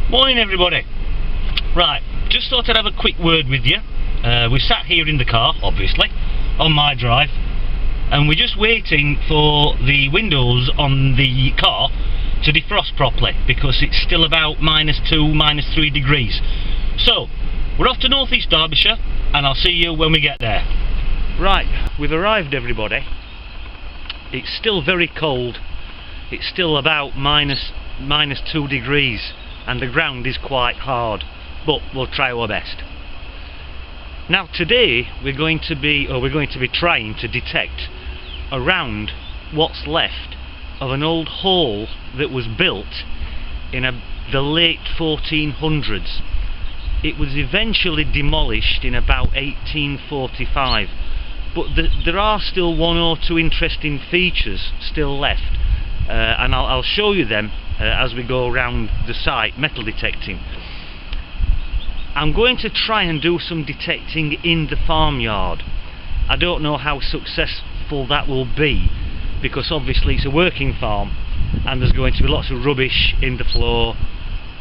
Morning everybody. Right, just thought I'd have a quick word with you. We sat here in the car, obviously, on my drive, and we're just waiting for the windows on the car to defrost properly because it's still about -2, -3 degrees. So, we're off to North East Derbyshire and I'll see you when we get there. Right, we've arrived everybody. It's still very cold. It's still about -2 degrees. And the ground is quite hard, but we'll try our best. Now today we're going to be trying to detect around what's left of an old hall that was built in the late 1400s. It was eventually demolished in about 1845, but there are still one or two interesting features still left, and I'll show you them as we go around the site metal detecting. I'm going to try and do some detecting in the farmyard. I don't know how successful that will be because obviously it's a working farm and there's going to be lots of rubbish in the floor.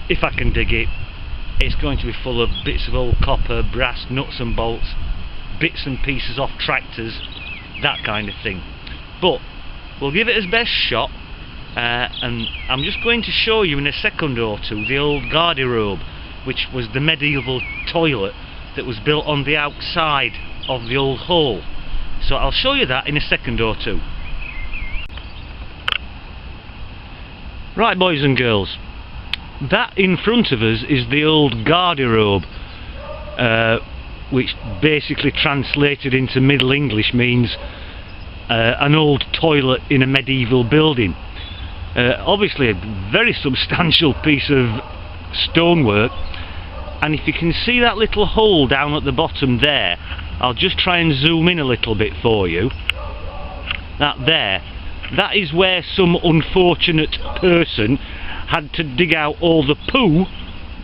If I can dig it, it's going to be full of bits of old copper, brass, nuts and bolts, bits and pieces off tractors, that kind of thing. But we'll give it as best shot. And I'm just going to show you in a second or two the old garderobe, which was the medieval toilet that was built on the outside of the old hall. So I'll show you that in a second or two. Right boys and girls, that in front of us is the old garderobe, which basically translated into Middle English means an old toilet in a medieval building. Obviously a very substantial piece of stonework, and if you can see that little hole down at the bottom there, I'll just try and zoom in a little bit for you. That is where some unfortunate person had to dig out all the poo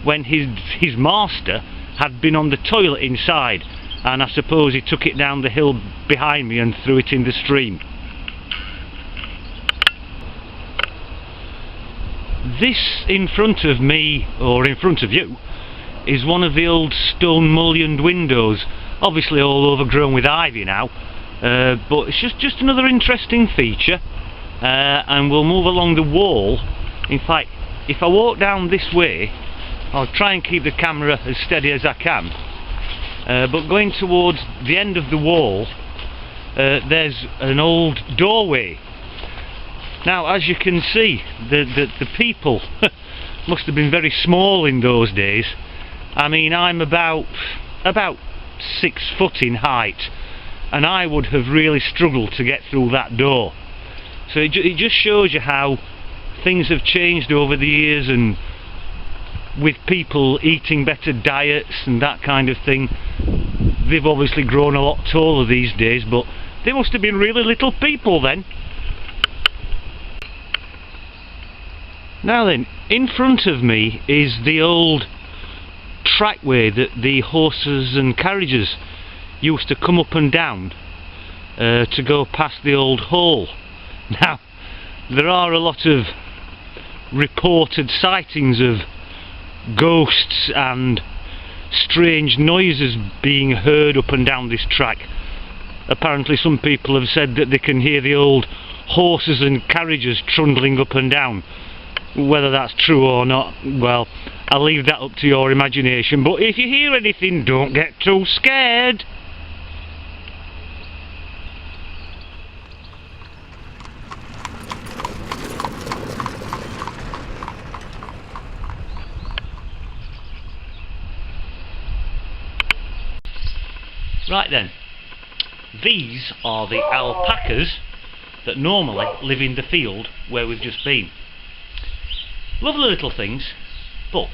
when his master had been on the toilet inside, and I suppose he took it down the hill behind me and threw it in the stream. This in front of me, or in front of you, is one of the old stone mullioned windows, obviously all overgrown with ivy now, but it's just another interesting feature. And we'll move along the wall. In fact, if I walk down this way, I'll try and keep the camera as steady as I can, but going towards the end of the wall, there's an old doorway. Now, as you can see, the people must have been very small in those days. I mean, I'm about 6 foot in height, and I would have really struggled to get through that door. So it just shows you how things have changed over the years, and with people eating better diets and that kind of thing, they've obviously grown a lot taller these days, but they must have been really little people then. Now then, in front of me is the old trackway that the horses and carriages used to come up and down to go past the old hall. Now, there are a lot of reported sightings of ghosts and strange noises being heard up and down this track. Apparently some people have said that they can hear the old horses and carriages trundling up and down. Whether that's true or not, well, I'll leave that up to your imagination, but if you hear anything, don't get too scared. Right then, these are the alpacas that normally live in the field where we've just been. Lovely little things, but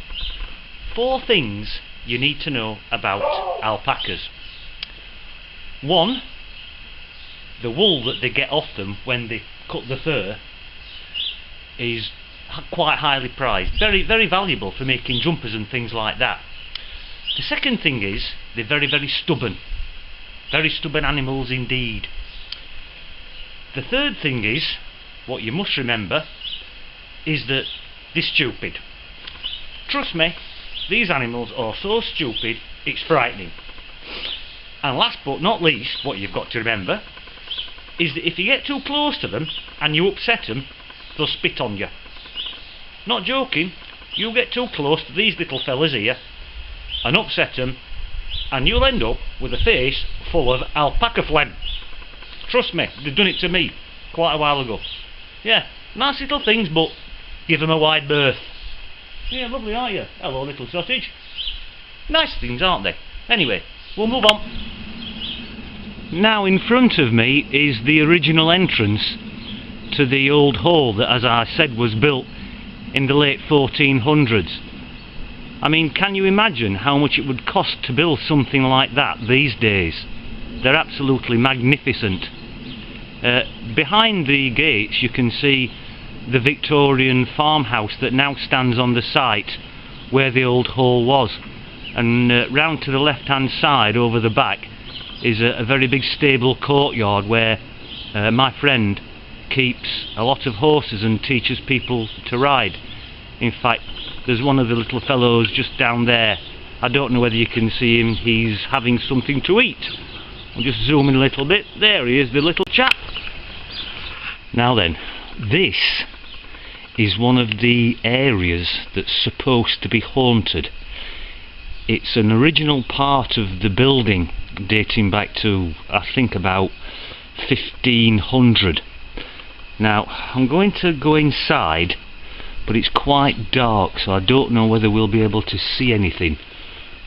4 things you need to know about alpacas. One, the wool that they get off them when they cut the fur is quite highly prized, very valuable for making jumpers and things like that. The second thing is they're very stubborn animals indeed. The third thing is, what you must remember, is that they're stupid. Trust me, these animals are so stupid it's frightening. And last but not least, what you've got to remember is that if you get too close to them and you upset them, they'll spit on you. Not joking, you get too close to these little fellas here and upset them, and you'll end up with a face full of alpaca phlegm. Trust me, they've done it to me quite a while ago. Yeah, nice little things, but give them a wide berth. Yeah, lovely, aren't you? Hello, little sausage. Nice things, aren't they? Anyway, we'll move on. Now in front of me is the original entrance to the old hall that, as I said, was built in the late 1400s. I mean, can you imagine how much it would cost to build something like that these days? They're absolutely magnificent. Behind the gates you can see the Victorian farmhouse that now stands on the site where the old hall was, and round to the left hand side over the back is a very big stable courtyard where my friend keeps a lot of horses and teaches people to ride. In fact, there's one of the little fellows just down there. I don't know whether you can see him. He's having something to eat. I'll just zoom in a little bit. There he is, the little chap. Now then, this is one of the areas that's supposed to be haunted. It's an original part of the building dating back to, I think, about 1500. Now, I'm going to go inside, but it's quite dark, so I don't know whether we'll be able to see anything.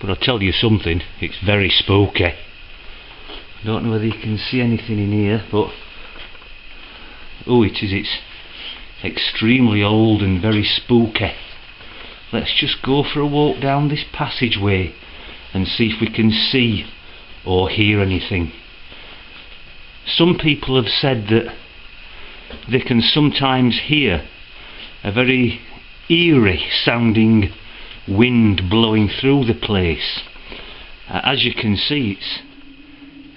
But I'll tell you something, it's very spooky. I don't know whether you can see anything in here, but oh, it's extremely old and very spooky. Let's just go for a walk down this passageway and see if we can see or hear anything. Some people have said that they can sometimes hear a very eerie sounding wind blowing through the place. As you can see, it's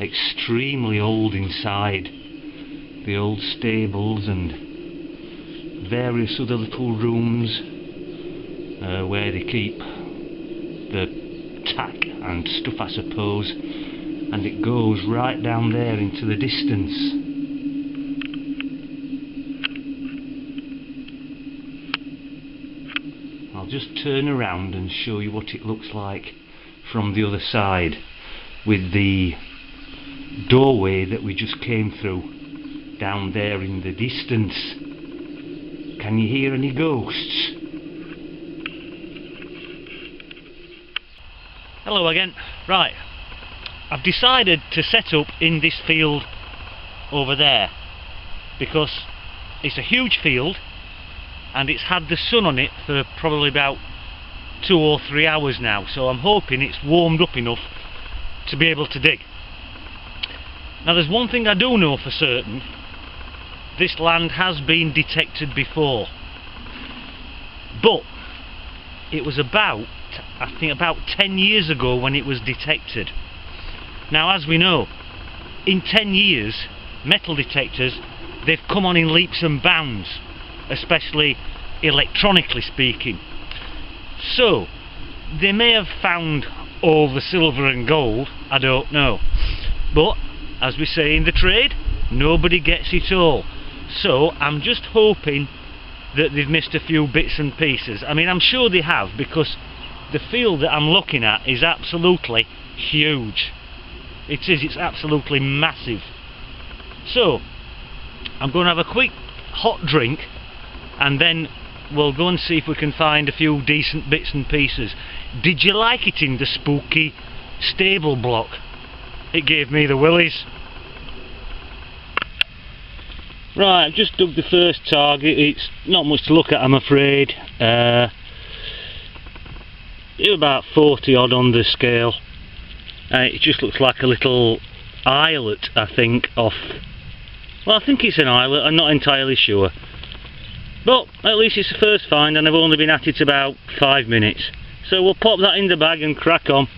extremely old inside. The old stables and various other little rooms where they keep the tack and stuff, I suppose, and it goes right down there into the distance. I'll just turn around and show you what it looks like from the other side, with the doorway that we just came through down there in the distance. Can you hear any ghosts? Hello again. Right, I've decided to set up in this field over there because it's a huge field and it's had the sun on it for probably about 2 or 3 hours now, so I'm hoping it's warmed up enough to be able to dig. Now there's one thing I do know for certain: this land has been detected before, but it was about, I think, about 10 years ago when it was detected. Now, as we know, in 10 years metal detectors, they've come on in leaps and bounds, especially electronically speaking. So they may have found all the silver and gold, I don't know, but as we say in the trade, nobody gets it all. So I'm just hoping that they've missed a few bits and pieces. I mean, I'm sure they have, because the field that I'm looking at is absolutely huge. It is, it's absolutely massive. So I'm going to have a quick hot drink and then we'll go and see if we can find a few decent bits and pieces. Did you like it in the spooky stable block? It gave me the willies. Right, I've just dug the first target. It's not much to look at, I'm afraid. do about 40 odd on the scale. It just looks like a little eyelet, I think, off. Well, I think it's an eyelet, I'm not entirely sure. But at least it's the first find, and I've only been at it about 5 minutes. So we'll pop that in the bag and crack on.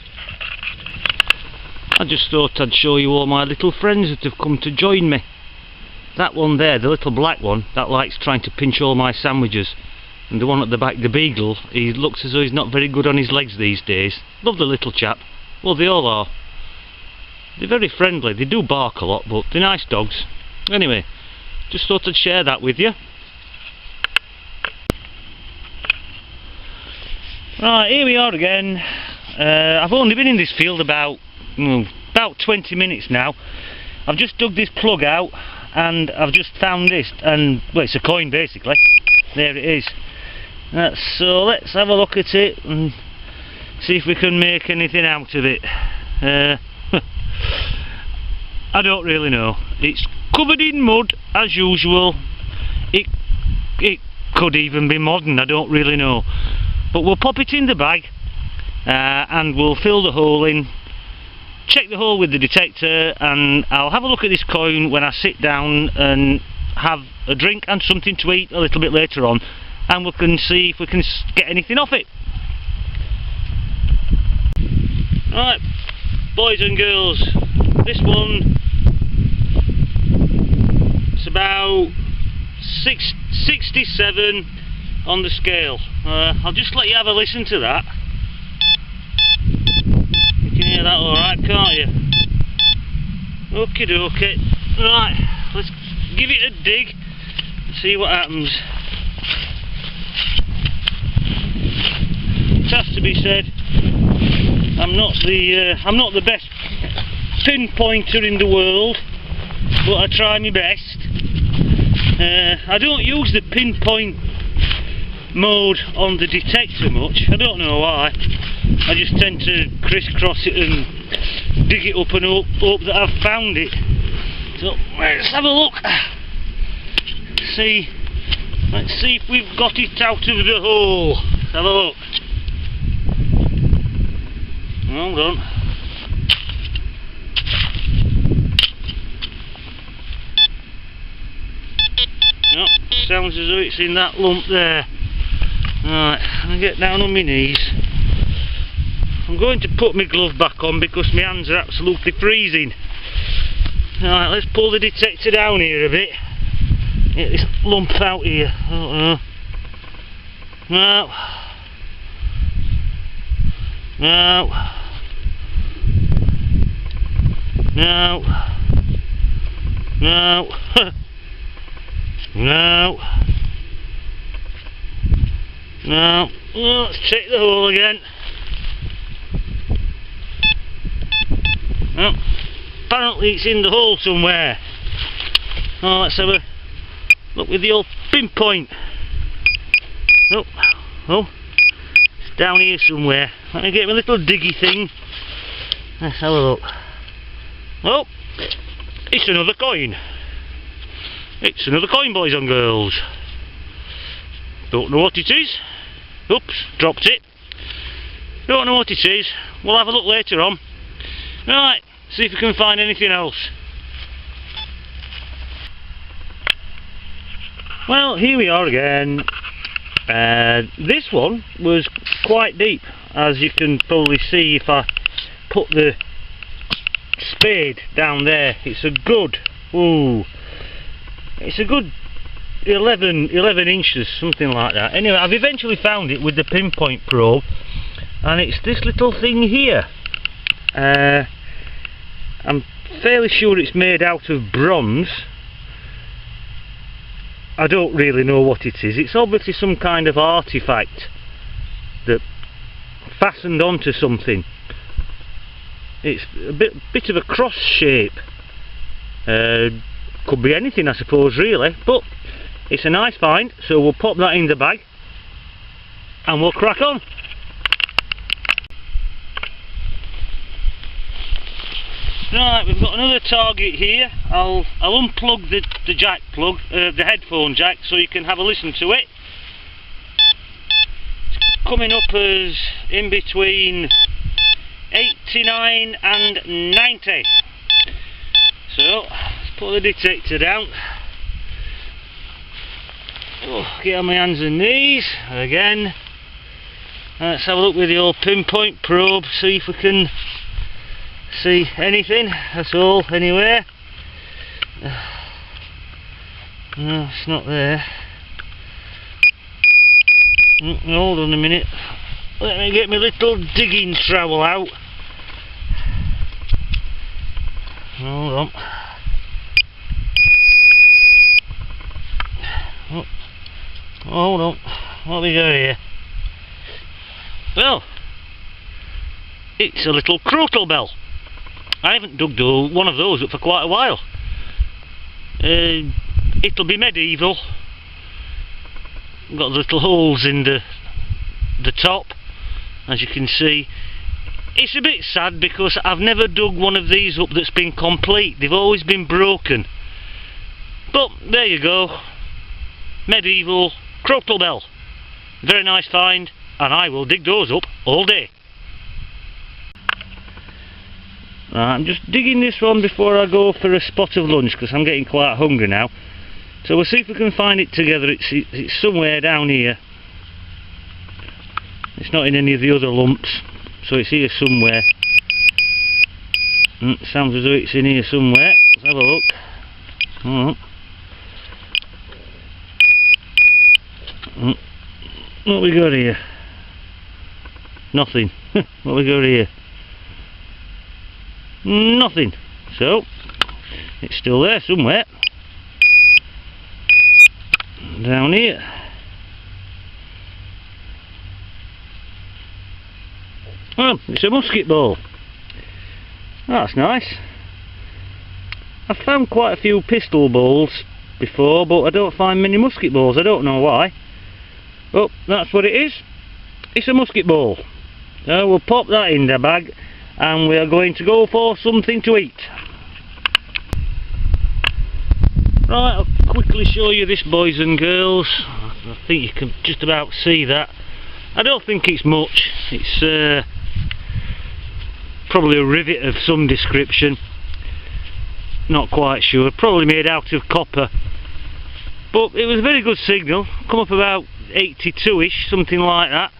I just thought I'd show you all my little friends that have come to join me. That one there, the little black one, that likes trying to pinch all my sandwiches. And the one at the back, the beagle, he looks as though he's not very good on his legs these days. Lovely little chap. Well, they all are. They're very friendly, they do bark a lot, but they're nice dogs. Anyway, just thought I'd share that with you. Right, here we are again. I've only been in this field about 20 minutes now. I've just dug this plug out and I've just found this, and well, it's a coin basically. There it is. So let's have a look at it and see if we can make anything out of it. I don't really know. It's covered in mud as usual. It could even be modern, I don't really know. But we'll pop it in the bag and we'll fill the hole in, check the hole with the detector, and I'll have a look at this coin when I sit down and have a drink and something to eat a little bit later on, and we can see if we can get anything off it. Right, boys and girls, this one, it's about 67 on the scale. I'll just let you have a listen to that. You can hear that alright, can't you? Okie dokie. Right, let's give it a dig and see what happens. It has to be said, I'm not the best pinpointer in the world, but I try my best. I don't use the pinpoint mode on the detector much. I don't know why. I just tend to crisscross it and dig it up and hope that I've found it. So let's have a look. Let's see if we've got it out of the hole. Let's have a look. Hold on. No, sounds as though it's in that lump there. Right, I'll get down on my knees. I'm going to put my glove back on because my hands are absolutely freezing. Right, let's pull the detector down here a bit. Get this lump out here. No. No. No. No. No. No. Well, let's check the hole again. Well, apparently it's in the hole somewhere. Oh, let's have a look with the old pinpoint. Oh, it's down here somewhere. Let me get my little diggy thing. Let's have a look. Oh, it's another coin. It's another coin, boys and girls. Don't know what it is. Oops, dropped it. Don't know what it is. We'll have a look later on. Right, see if we can find anything else. Well, here we are again. This one was quite deep, as you can probably see if I put the spade down there. It's a good, it's a good 11 inches, something like that. Anyway, I've eventually found it with the pinpoint probe, and it's this little thing here. I'm fairly sure it's made out of bronze. I don't really know what it is. It's obviously some kind of artifact that fastened onto something. It's a bit of a cross shape. Could be anything, I suppose, really, but it's a nice find, so we'll pop that in the bag and we'll crack on. Right, we've got another target here. I'll unplug the jack plug, the headphone jack, so you can have a listen to it. It's coming up as in between 89 and 90. So let's put the detector down. Oh, get on my hands and knees again. Let's have a look with the old pinpoint probe, see if we can see anything at all anywhere. No, it's not there. Hold on a minute. Let me get my little digging trowel out. Hold on. Oh, hold on. What have we got here? Well, it's a little crotal bell. I haven't dug one of those up for quite a while. It'll be medieval. Got little holes in the top, as you can see. It's a bit sad because I've never dug one of these up that's been complete. They've always been broken. But there you go. Medieval crotal bell. Very nice find, and I will dig those up all day. Right, I'm just digging this one before I go for a spot of lunch because I'm getting quite hungry now. So we'll see if we can find it together. It's somewhere down here. It's not in any of the other lumps, so it's here somewhere. Sounds as though it's in here somewhere. Let's have a look. What we got here? Nothing. What we got here? Nothing. So it's still there somewhere. Down here. Oh, it's a musket ball. That's nice. I've found quite a few pistol balls before, but I don't find many musket balls. I don't know why. Oh, that's what it is. It's a musket ball. So we'll pop that in the bag and we are going to go for something to eat. Right, I'll quickly show you this, boys and girls. I think you can just about see that. I don't think it's much. It's probably a rivet of some description. Not quite sure. Probably made out of copper. But it was a very good signal. Come up about 82ish, something like that.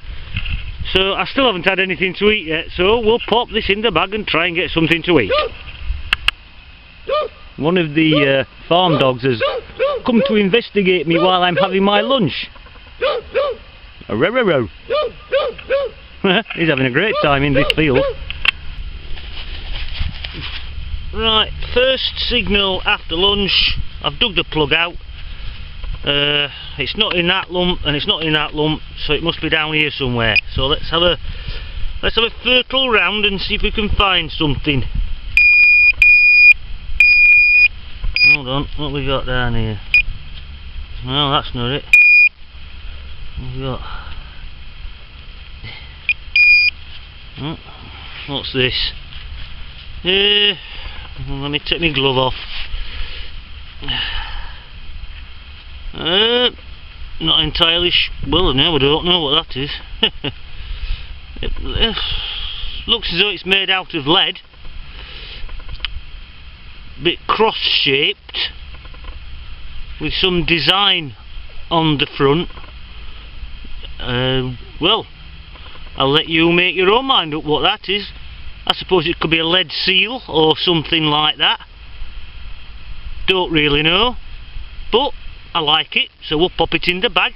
So I still haven't had anything to eat yet, so we'll pop this in the bag and try and get something to eat. One of the farm dogs has come to investigate me while I'm having my lunch. A row. He's having a great time in this field. Right, first signal after lunch. I've dug the plug out. It's not in that lump and it's not in that lump, so it must be down here somewhere. So let's have a fertile round and see if we can find something. Hold on, what have we got down here? No, that's not it. What have we got? Oh, what's this? Let me take my glove off. Not entirely well, no, I don't know what that is. It looks as though it's made out of lead. Bit cross-shaped with some design on the front. Well, I'll let you make your own mind up what that is. I suppose it could be a lead seal or something like that. Don't really know, but I like it, so we'll pop it in the bag.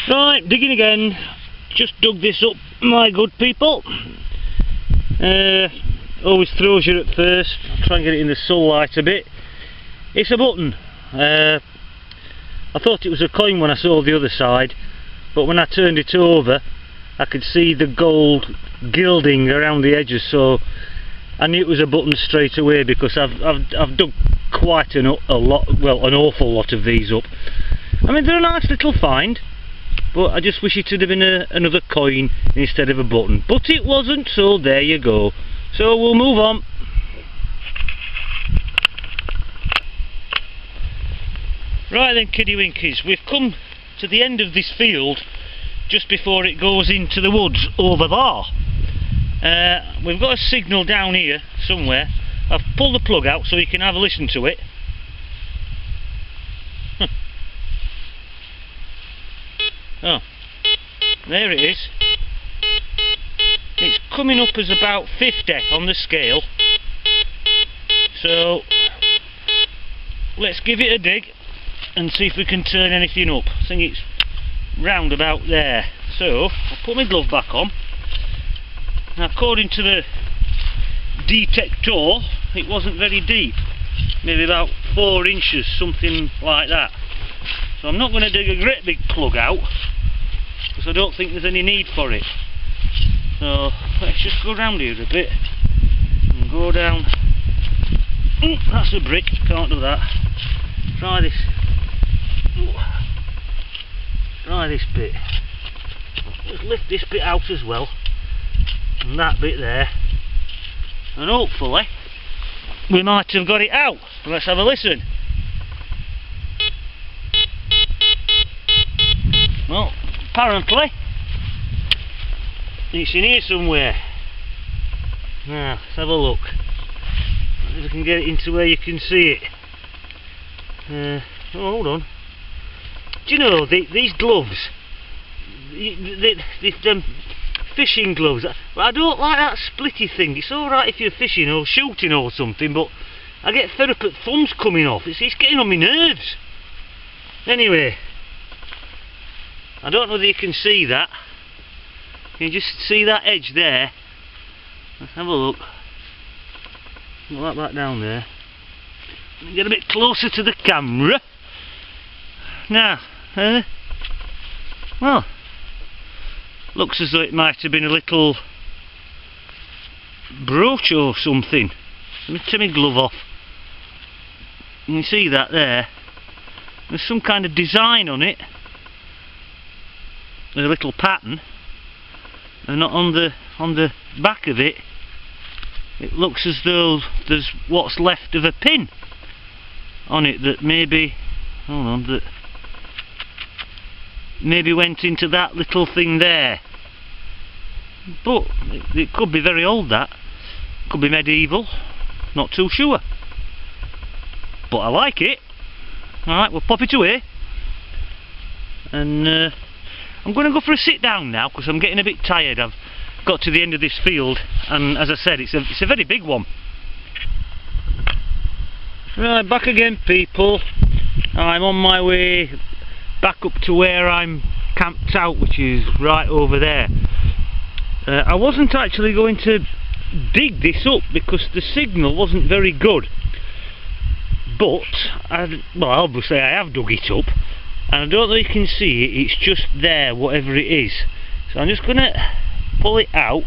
Right, digging again. Just dug this up, my good people. Always throws you at first. I'll try and get it in the sunlight a bit. It's a button. I thought it was a coin when I saw the other side, but when I turned it over I could see the gold gilding around the edges, so I knew it was a button straight away because I've dug quite an awful lot of these up. I mean, they're a nice little find, but I just wish it had been another coin instead of a button. But it wasn't, so there you go. So we'll move on. Right then, kiddie winkies, we've come to the end of this field just before it goes into the woods over there. We've got a signal down here somewhere. I've pulled the plug out so you can have a listen to it. Oh, there it is. It's coming up as about 50 on the scale. So let's give it a dig and see if we can turn anything up. I think it's round about there. So I'll put my glove back on. Now, according to the D.Teks tour, it wasn't very deep, maybe about 4 inches, something like that. So I'm not going to dig a great big plug out because I don't think there's any need for it. So let's just go round here a bit and go down. That's a brick, can't do that. Try this. Try this bit. Just lift this bit out as well, and that bit there, and hopefully we might have got it out. Let's have a listen. Well, apparently it's in here somewhere. Now, let's have a look. If I can get it into where you can see it. Oh, hold on. Do you know, these gloves, these fishing gloves, I don't like that splitty thing. It's alright if you're fishing or shooting or something, but I get fed up at thumbs coming off. It's getting on my nerves. Anyway, I don't know whether you can see that. Can you just see that edge there? Let's have a look. Like that down there. Get a bit closer to the camera. Now, well, looks as though it might have been a little brooch or something. Let me take my glove off. You can see that there. There's some kind of design on it. There's a little pattern, and on the back of it, it looks as though there's what's left of a pin on it that maybe, hold on, that maybe went into that little thing there. But it could be very old, that could be medieval, not too sure, but I like it. Alright, we'll pop it away, and I'm going to go for a sit down now because I'm getting a bit tired. I've got to the end of this field, and as I said, it's a very big one. Right, back again, people. I'm on my way back up to where I'm camped out, which is right over there. I wasn't actually going to dig this up because the signal wasn't very good, but well, obviously I have dug it up, and I don't know if you can see it, it's just there, whatever it is. So I'm just going to pull it out.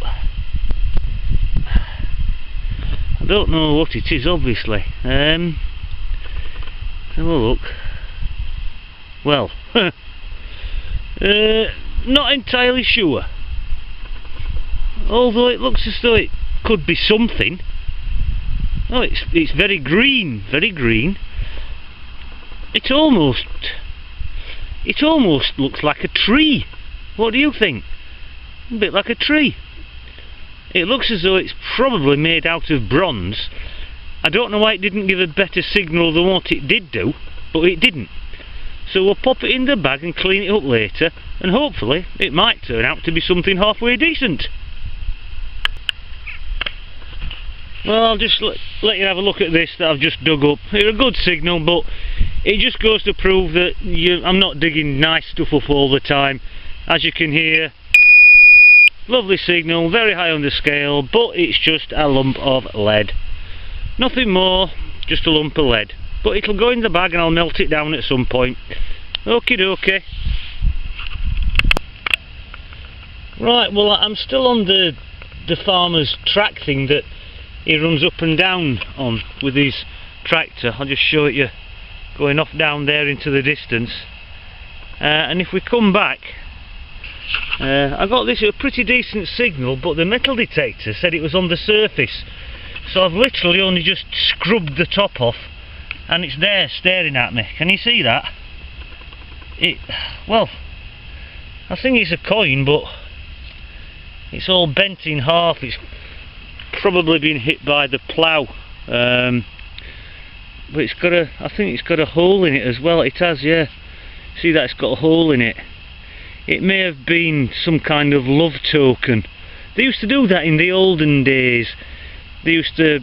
I don't know what it is, obviously. Have a look. Well, not entirely sure, although it looks as though it could be something. Oh, it's very green, very green. It almost looks like a tree. What do you think? A bit like a tree. It looks as though it's probably made out of bronze. I don't know why it didn't give a better signal than what it did do, but it didn't. So we'll pop it in the bag and clean it up later, and hopefully it might turn out to be something halfway decent. Well, I'll just let you have a look at this that I've just dug up. It's a good signal, but it just goes to prove that I'm not digging nice stuff up all the time. As you can hear, lovely signal, very high on the scale, but it's just a lump of lead. Nothing more, just a lump of lead. But it'll go in the bag and I'll melt it down at some point. Okie dokie. Right, well, I'm still on the farmer's track thing that he runs up and down on with his tractor. I'll just show it you, going off down there into the distance. And if we come back, I got this a pretty decent signal, but the metal detector said it was on the surface. So I've literally only just scrubbed the top off, and it's there staring at me. Can you see that? well, I think it's a coin, but it's all bent in half. It's probably been hit by the plough, but it's got I think it's got a hole in it as well. It has, yeah. See that it's got a hole in it. It may have been some kind of love token. They used to do that in the olden days. They used to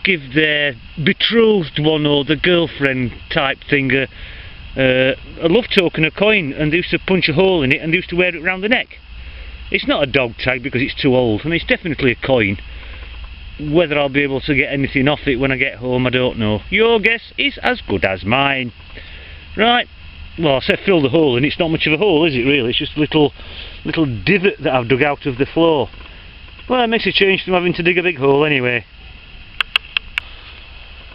give their betrothed one or the girlfriend type thing a love token, a coin, and they used to punch a hole in it and they used to wear it around the neck. It's not a dog tag because it's too old, and it's definitely a coin. Whether I'll be able to get anything off it when I get home, I don't know. Your guess is as good as mine. Right, well, I said fill the hole, and it's not much of a hole, is it really? It's just a little divot that I've dug out of the floor. Well, it makes a change from having to dig a big hole anyway.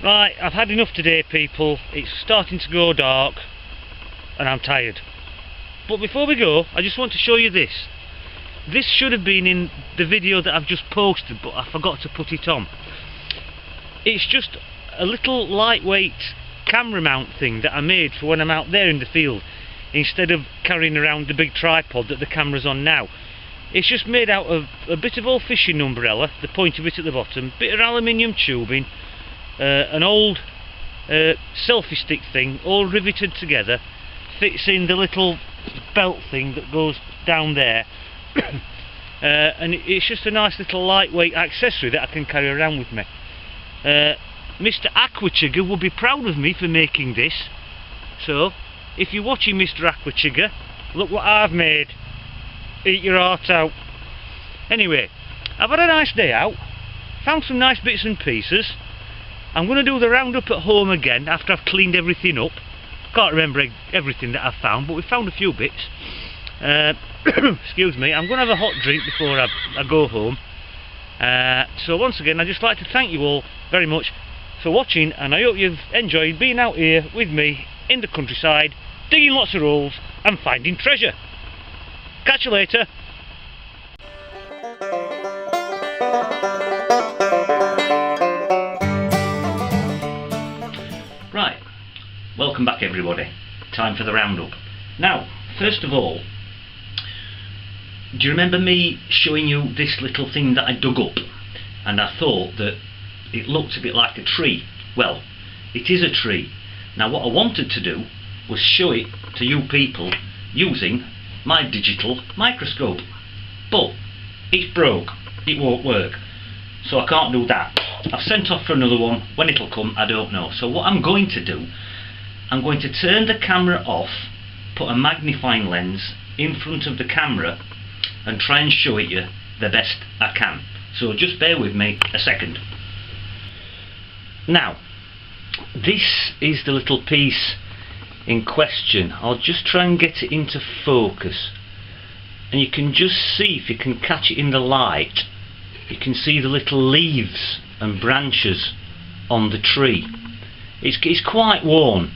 Right, I've had enough today, people. It's starting to go dark and I'm tired. But before we go, I just want to show you this. This should have been in the video that I've just posted, but I forgot to put it on. It's just a little lightweight camera mount thing that I made for when I'm out there in the field, instead of carrying around the big tripod that the camera's on now. It's just made out of a bit of old fishing umbrella, the point of it at the bottom, bit of aluminium tubing, an old selfie stick thing, all riveted together, fits in the little belt thing that goes down there, and it's just a nice little lightweight accessory that I can carry around with me. Mr. Aquachigger would be proud of me for making this, so if you're watching, Mr. Aquachigger, look what I've made. Eat your heart out. Anyway, I've had a nice day out, found some nice bits and pieces. I'm going to do the roundup at home again after I've cleaned everything up. Can't remember everything that I've found, but we found a few bits. Excuse me, I'm going to have a hot drink before I go home. So once again, I'd just like to thank you all very much for watching, and I hope you've enjoyed being out here with me in the countryside, digging lots of holes and finding treasure. Catch you later. Right, welcome back everybody. Time for the roundup. Now, first of all, do you remember me showing you this little thing that I dug up? And I thought that it looked a bit like a tree. Well, it is a tree. Now what I wanted to do was show it to you people using my digital microscope, but it's broke, it won't work, so I can't do that. I've sent off for another one. When it'll come, I don't know. So what I'm going to do, I'm going to turn the camera off, put a magnifying lens in front of the camera and try and show it you the best I can. So just bear with me a second. Now, this is the little piece in question. I'll just try and get it into focus, and you can just see, if you can catch it in the light, you can see the little leaves and branches on the tree. It's quite worn,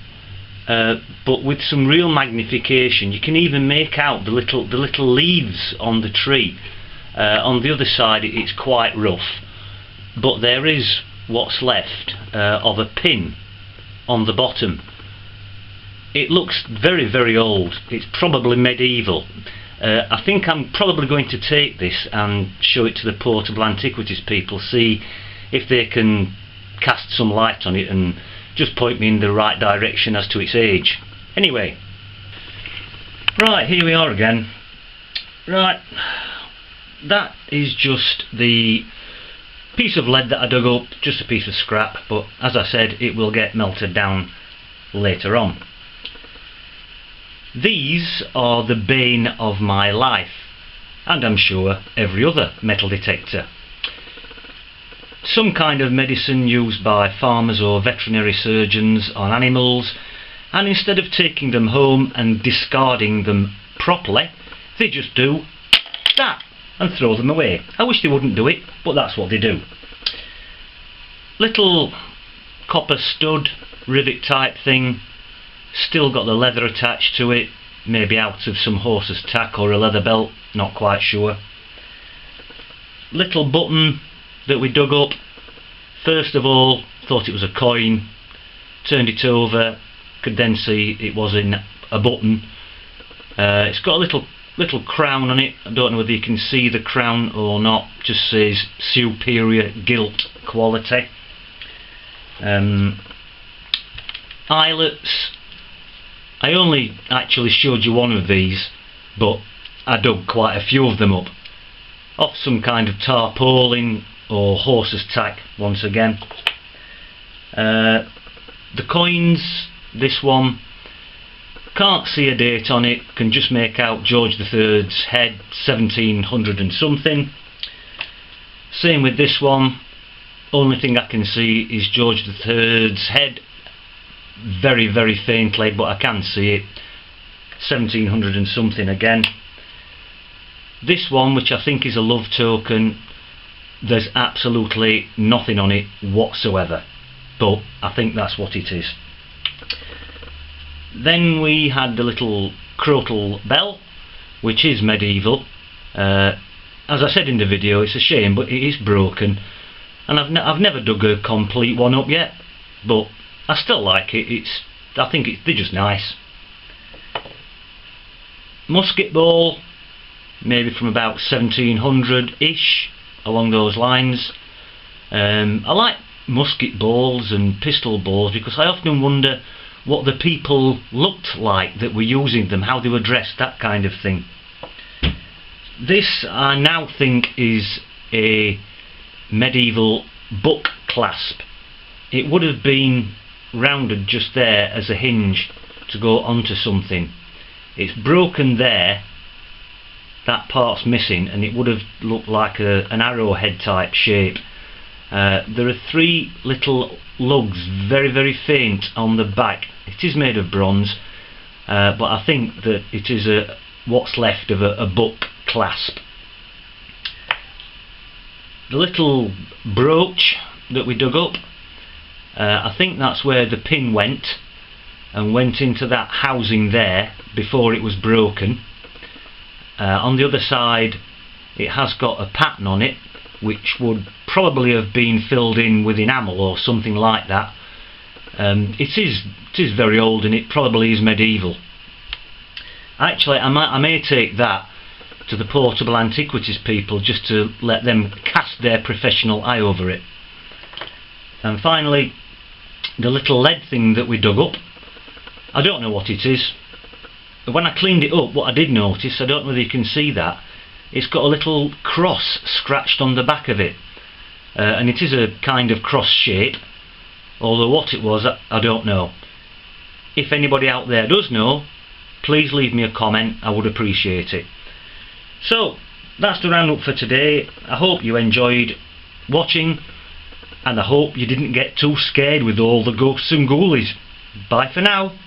but with some real magnification you can even make out the little leaves on the tree. On the other side it's quite rough, but there is what's left of a pin on the bottom. It looks very, very old. It's probably medieval. I think I'm probably going to take this and show it to the portable antiquities people, see if they can cast some light on it and just point me in the right direction as to its age. Anyway, right, here we are again. Right, that is just the piece of lead that I dug up, just a piece of scrap, but as I said, it will get melted down later on. These are the bane of my life, and I'm sure every other metal detector. Some kind of medicine used by farmers or veterinary surgeons on animals, and instead of taking them home and discarding them properly, they just do that and throw them away. I wish they wouldn't do it, but that's what they do. Little copper stud, rivet type thing, still got the leather attached to it, maybe out of some horse's tack or a leather belt, not quite sure. Little button that we dug up. First of all, thought it was a coin, turned it over, could then see it was in a button, It's got a little crown on it. I don't know whether you can see the crown or not. Just says superior gilt quality. Eyelets. I only actually showed you one of these, but I dug quite a few of them up off some kind of tarpaulin or horse's tack once again. The coins, this one, can't see a date on it, can just make out George III's head, 1700 and something. Same with this one, only thing I can see is George III's head, very very faintly, but I can see it, 1700 and something again. This one, which I think is a love token, there's absolutely nothing on it whatsoever, but I think that's what it is. Then we had the little crotal bell, which is medieval. As I said in the video, it's a shame, but it is broken, and I've never dug a complete one up yet, but I still like it. I think they're just nice. Musket ball, maybe from about 1700-ish, along those lines. I like musket balls and pistol balls because I often wonder what the people looked like that were using them, how they were dressed, that kind of thing. This I now think is a medieval book clasp. It would have been rounded just there as a hinge to go onto something. It's broken there, that part's missing, and it would have looked like an arrowhead type shape. There are three little lugs, very very faint, on the back. It is made of bronze, but I think that it is what's left of a book clasp. The little brooch that we dug up, I think that's where the pin went into that housing there before it was broken. On the other side it has got a pattern on it which would probably have been filled in with enamel or something like that. It is very old, and it probably is medieval. Actually, I may take that to the portable antiquities people just to let them cast their professional eye over it. And finally, the little lead thing that we dug up, I don't know what it is. When I cleaned it up, what I did notice, I don't know whether you can see that, it's got a little cross scratched on the back of it, and it is a kind of cross shape, although what it was I don't know. If anybody out there does know, please leave me a comment, I would appreciate it. So that's the roundup for today. I hope you enjoyed watching, and I hope you didn't get too scared with all the ghosts and ghoulies. Bye for now.